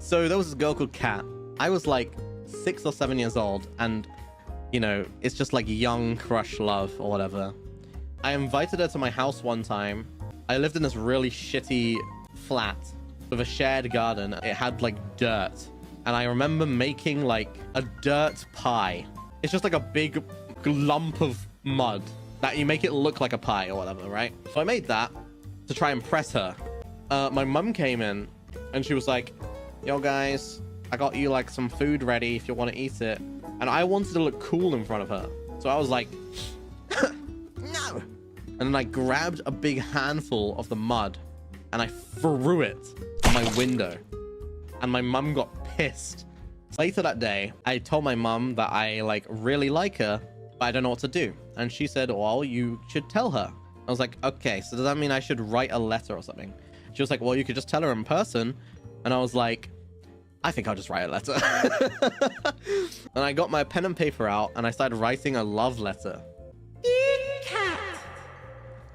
So there was this girl called Kat. I was like 6 or 7 years old, and you know, it's just like young crush love or whatever. I invited her to my house one time. I lived in this really shitty flat with a shared garden. It had like dirt, and I remember making like a dirt pie. It's just like a big lump of mud that you make it look like a pie or whatever, right? So I made that to try and impress her. My mum came in and she was like, yo guys, I got you like some food ready if you want to eat it. And I wanted to look cool in front of her. So I was like, no. And then I grabbed a big handful of the mud and I threw it at my window. And my mum got pissed. Later that day, I told my mum that I like really like her, but I don't know what to do. And she said, well, you should tell her. I was like, okay, so does that mean I should write a letter or something? She was like, well, you could just tell her in person. And I was like, I think I'll just write a letter. And I got my pen and paper out and I started writing a love letter. Dear Cat,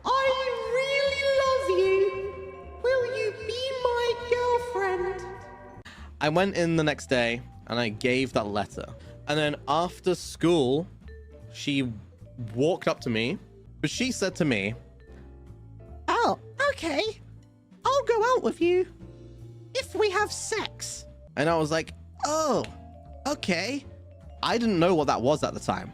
I really love you. Will you be my girlfriend? I went in the next day and I gave that letter. And then after school, she walked up to me, but she said to me, Oh, okay. I'll go out with you if we have sex. and I was like, oh, okay. I didn't know what that was at the time,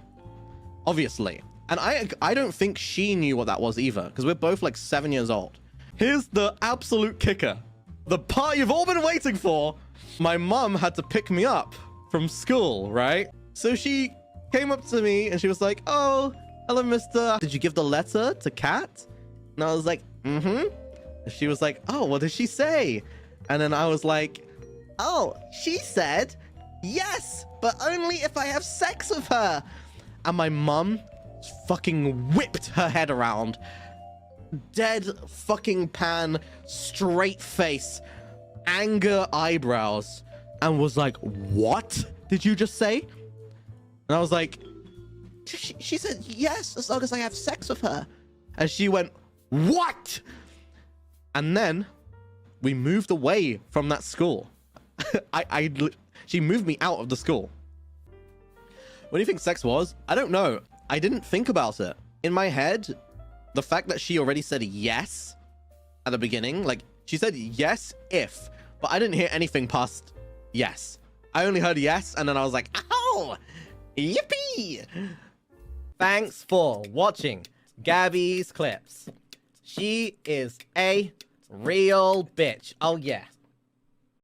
obviously. And I don't think she knew what that was either, because we're both like 7 years old. Here's the absolute kicker. The part you've all been waiting for. My mom had to pick me up from school, right? So she came up to me and she was like, oh, hello, Mysta. Did you give the letter to Kat? And I was like, mm-hmm. And she was like, oh, what did she say? And then I was like, oh, she said, yes, but only if I have sex with her. And my mom fucking whipped her head around. Dead fucking pan, straight face, anger eyebrows, and was like, what did you just say? And I was like, she said yes, as long as I have sex with her. And she went, what? And then we moved away from that school. She moved me out of the school. What do you think sex was? I don't know. I didn't think about it. In my head, the fact that she already said yes at the beginning, like she said yes if, but I didn't hear anything past yes. I only heard yes, and then I was like, ow, yippee. Thanks for watching Gabby's clips. She is a real bitch. Oh yeah.